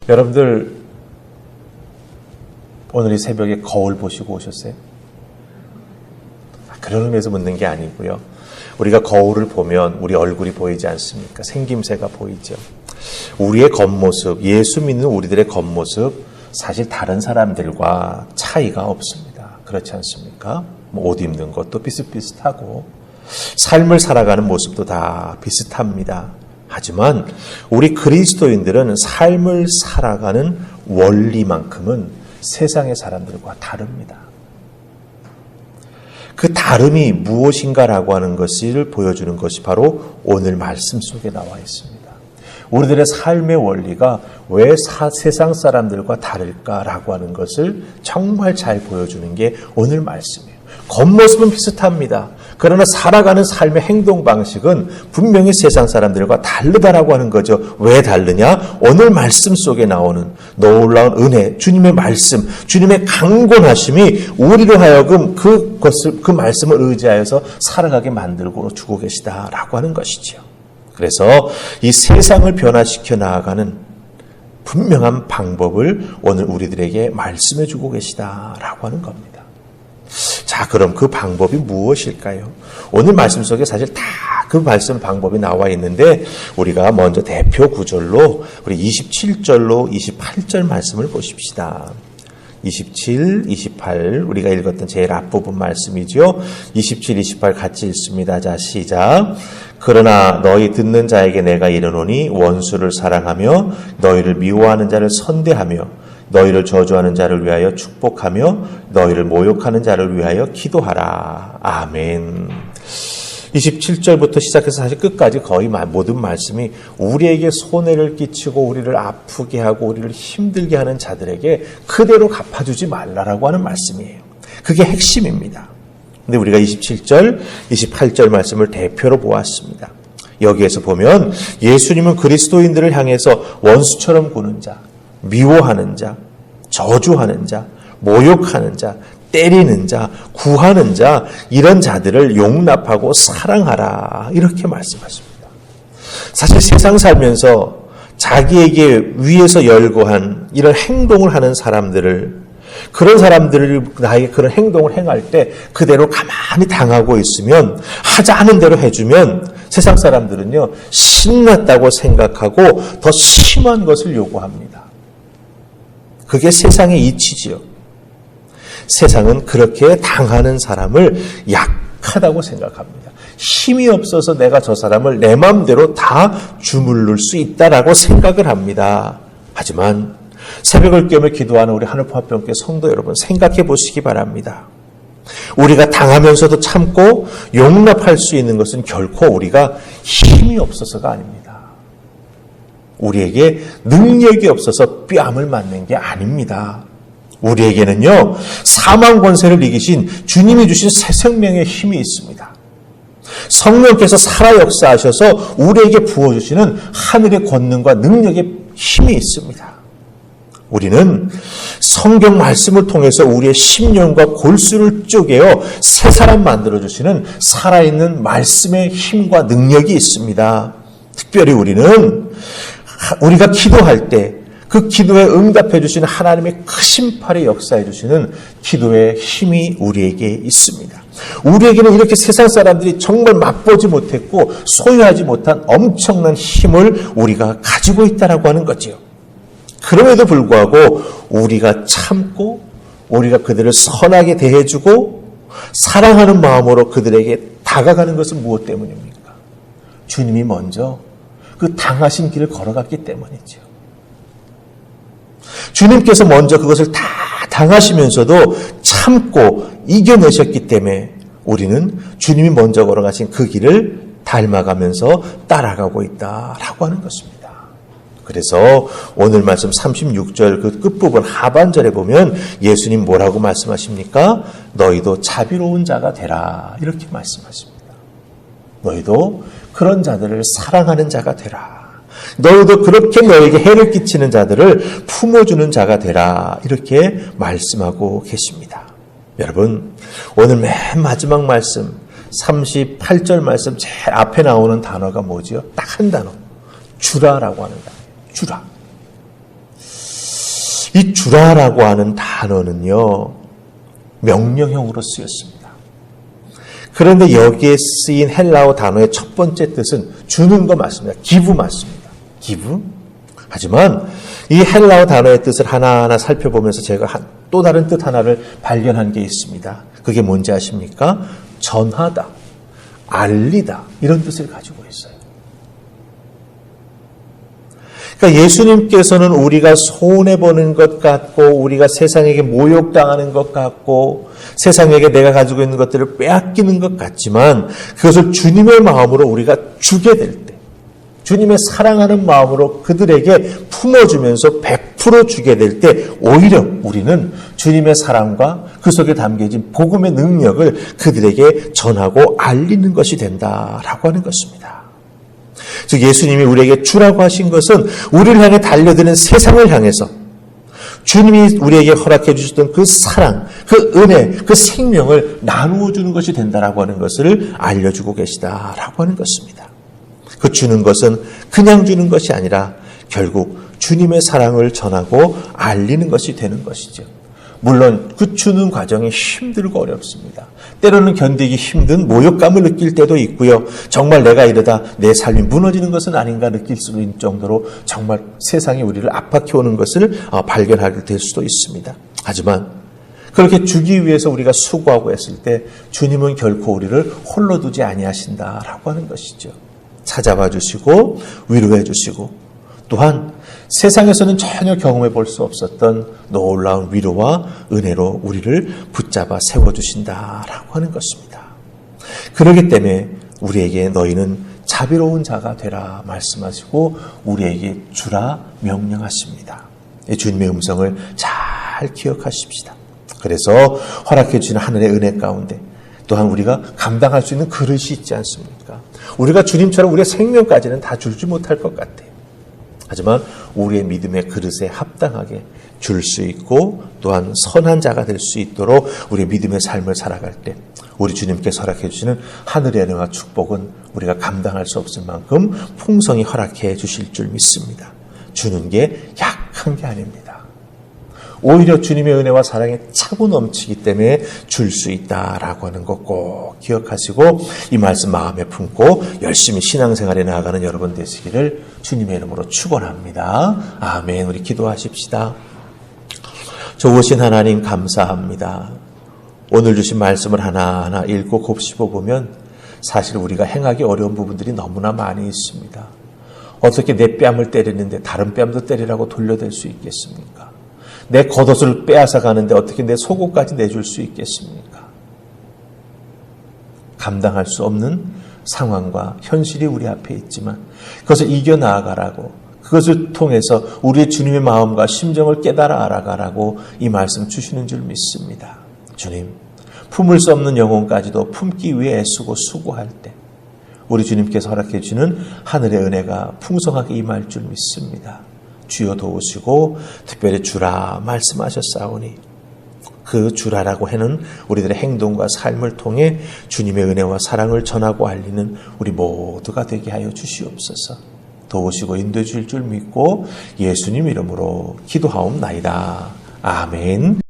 여러분들 오늘 이 새벽에 거울 보시고 오셨어요? 그런 의미에서 묻는 게 아니고요. 우리가 거울을 보면 우리 얼굴이 보이지 않습니까? 생김새가 보이죠. 우리의 겉모습, 예수 믿는 우리들의 겉모습 사실 다른 사람들과 차이가 없습니다. 그렇지 않습니까? 옷 입는 것도 비슷비슷하고 삶을 살아가는 모습도 다 비슷합니다. 하지만 우리 그리스도인들은 삶을 살아가는 원리만큼은 세상의 사람들과 다릅니다. 그 다름이 무엇인가라고 하는 것을 보여주는 것이 바로 오늘 말씀 속에 나와 있습니다. 우리들의 삶의 원리가 왜 세상 사람들과 다를까라고 하는 것을 정말 잘 보여주는 게 오늘 말씀이에요. 겉모습은 비슷합니다. 그러나 살아가는 삶의 행동 방식은 분명히 세상 사람들과 다르다라고 하는 거죠. 왜 다르냐? 오늘 말씀 속에 나오는 놀라운 은혜, 주님의 말씀, 주님의 강권하심이 우리로 하여금 그 말씀을 의지하여서 살아가게 만들고 주고 계시다라고 하는 것이죠. 그래서 이 세상을 변화시켜 나아가는 분명한 방법을 오늘 우리들에게 말씀해 주고 계시다라고 하는 겁니다. 자, 그럼 그 방법이 무엇일까요? 오늘 말씀 속에 사실 다 그 말씀 방법이 나와 있는데 우리가 먼저 대표 구절로 우리 27절로 28절 말씀을 보십시다. 27, 28 우리가 읽었던 제일 앞부분 말씀이죠. 27, 28 같이 읽습니다. 자, 시작. 그러나 너희 듣는 자에게 내가 이르노니 원수를 사랑하며 너희를 미워하는 자를 선대하며 너희를 저주하는 자를 위하여 축복하며 너희를 모욕하는 자를 위하여 기도하라. 아멘. 27절부터 시작해서 사실 끝까지 거의 모든 말씀이 우리에게 손해를 끼치고 우리를 아프게 하고 우리를 힘들게 하는 자들에게 그대로 갚아주지 말라라고 하는 말씀이에요. 그게 핵심입니다. 근데 우리가 27절, 28절 말씀을 대표로 보았습니다. 여기에서 보면 예수님은 그리스도인들을 향해서 원수처럼 구는 자, 미워하는 자, 저주하는 자, 모욕하는 자, 때리는 자, 구하는 자, 이런 자들을 용납하고 사랑하라 이렇게 말씀하십니다. 사실 세상 살면서 자기에게 위에서 열거한 이런 행동을 하는 사람들을 그런 사람들을 나에게 그런 행동을 행할 때 그대로 가만히 당하고 있으면 하자는 대로 해주면 세상 사람들은요 신났다고 생각하고 더 심한 것을 요구합니다. 그게 세상의 이치지요. 세상은 그렇게 당하는 사람을 약하다고 생각합니다. 힘이 없어서 내가 저 사람을 내 마음대로 다 주물를 수 있다라고 생각을 합니다. 하지만 새벽을 깨우며 기도하는 우리 하늘포합병교회 성도 여러분 생각해 보시기 바랍니다. 우리가 당하면서도 참고 용납할 수 있는 것은 결코 우리가 힘이 없어서가 아닙니다. 우리에게 능력이 없어서 뺨을 맞는 게 아닙니다. 우리에게는요 사망 권세를 이기신 주님이 주신 새 생명의 힘이 있습니다. 성령께서 살아 역사하셔서 우리에게 부어주시는 하늘의 권능과 능력의 힘이 있습니다. 우리는 성경 말씀을 통해서 우리의 심령과 골수를 쪼개어 새 사람 만들어주시는 살아있는 말씀의 힘과 능력이 있습니다. 특별히 우리는 우리가 기도할 때 그 기도에 응답해 주시는 하나님의 크신 팔에 역사해 주시는 기도의 힘이 우리에게 있습니다. 우리에게는 이렇게 세상 사람들이 정말 맛보지 못했고 소유하지 못한 엄청난 힘을 우리가 가지고 있다라고 하는 거지요. 그럼에도 불구하고 우리가 참고 우리가 그들을 선하게 대해주고 사랑하는 마음으로 그들에게 다가가는 것은 무엇 때문입니까? 주님이 먼저 그 당하신 길을 걸어갔기 때문이죠. 주님께서 먼저 그것을 다 당하시면서도 참고 이겨내셨기 때문에 우리는 주님이 먼저 걸어가신 그 길을 닮아가면서 따라가고 있다라고 하는 것입니다. 그래서 오늘 말씀 36절 그 끝부분 하반절에 보면 예수님 뭐라고 말씀하십니까? 너희도 자비로운 자가 되라 이렇게 말씀하십니다. 너희도 그런 자들을 사랑하는 자가 되라. 너희도 그렇게 너에게 해를 끼치는 자들을 품어주는 자가 되라 이렇게 말씀하고 계십니다. 여러분 오늘 맨 마지막 말씀 38절 말씀 제일 앞에 나오는 단어가 뭐지요? 딱 한 단어 주라라고 하는 단어예요. 주라. 이 주라라고 하는 단어는요, 명령형으로 쓰였습니다. 그런데 여기에 쓰인 헬라어 단어의 첫 번째 뜻은 주는 거 맞습니다. give 맞습니다. give. 하지만 이 헬라어 단어의 뜻을 하나하나 살펴보면서 제가 또 다른 뜻 하나를 발견한 게 있습니다. 그게 뭔지 아십니까? 전하다, 알리다, 이런 뜻을 가지고 있어요. 그러니까 예수님께서는 우리가 손해보는 것 같고, 우리가 세상에게 모욕당하는 것 같고, 세상에게 내가 가지고 있는 것들을 빼앗기는 것 같지만, 그것을 주님의 마음으로 우리가 주게 될 때, 주님의 사랑하는 마음으로 그들에게 품어주면서 100% 주게 될 때, 오히려 우리는 주님의 사랑과 그 속에 담겨진 복음의 능력을 그들에게 전하고 알리는 것이 된다라고 하는 것입니다. 즉 예수님이 우리에게 주라고 하신 것은 우리를 향해 달려드는 세상을 향해서 주님이 우리에게 허락해 주셨던 그 사랑, 그 은혜, 그 생명을 나누어 주는 것이 된다라고 하는 것을 알려주고 계시다라고 하는 것입니다. 그 주는 것은 그냥 주는 것이 아니라 결국 주님의 사랑을 전하고 알리는 것이 되는 것이죠. 물론 그 주는 과정이 힘들고 어렵습니다. 때로는 견디기 힘든 모욕감을 느낄 때도 있고요. 정말 내가 이러다 내 삶이 무너지는 것은 아닌가 느낄 수 있는 정도로 정말 세상이 우리를 압박해오는 것을 발견하게 될 수도 있습니다. 하지만 그렇게 주기 위해서 우리가 수고하고 했을 때 주님은 결코 우리를 홀로 두지 아니하신다라고 하는 것이죠. 찾아봐 주시고 위로해 주시고 또한 세상에서는 전혀 경험해 볼 수 없었던 놀라운 위로와 은혜로 우리를 붙잡아 세워주신다라고 하는 것입니다. 그렇기 때문에 우리에게 너희는 자비로운 자가 되라 말씀하시고 우리에게 주라 명령하십니다. 주님의 음성을 잘 기억하십시다. 그래서 허락해 주시는 하늘의 은혜 가운데 또한 우리가 감당할 수 있는 그릇이 있지 않습니까? 우리가 주님처럼 우리의 생명까지는 다 줄지 못할 것 같아요. 하지만 우리의 믿음의 그릇에 합당하게 줄 수 있고 또한 선한 자가 될 수 있도록 우리의 믿음의 삶을 살아갈 때 우리 주님께서 허락해 주시는 하늘의 은혜와 축복은 우리가 감당할 수 없을 만큼 풍성히 허락해 주실 줄 믿습니다. 주는 게 약한 게 아닙니다. 오히려 주님의 은혜와 사랑이 차고 넘치기 때문에 줄 수 있다라고 하는 것 꼭 기억하시고 이 말씀 마음에 품고 열심히 신앙생활에 나아가는 여러분 되시기를 주님의 이름으로 축원합니다. 아멘. 우리 기도하십시다. 좋으신 하나님 감사합니다. 오늘 주신 말씀을 하나하나 읽고 곱씹어 보면 사실 우리가 행하기 어려운 부분들이 너무나 많이 있습니다. 어떻게 내 뺨을 때리는데 다른 뺨도 때리라고 돌려댈 수 있겠습니까? 내 겉옷을 빼앗아 가는데 어떻게 내 속옷까지 내줄 수 있겠습니까? 감당할 수 없는 상황과 현실이 우리 앞에 있지만 그것을 이겨나가라고 그것을 통해서 우리의 주님의 마음과 심정을 깨달아 알아가라고 이 말씀 주시는 줄 믿습니다. 주님, 품을 수 없는 영혼까지도 품기 위해 애쓰고 수고할 때 우리 주님께서 허락해 주는 하늘의 은혜가 풍성하게 임할 줄 믿습니다. 주여 도우시고 특별히 주라 말씀하셨사오니 그 주라라고 하는 우리들의 행동과 삶을 통해 주님의 은혜와 사랑을 전하고 알리는 우리 모두가 되게 하여 주시옵소서. 도우시고 인도해 주실 줄 믿고 예수님 이름으로 기도하옵나이다. 아멘.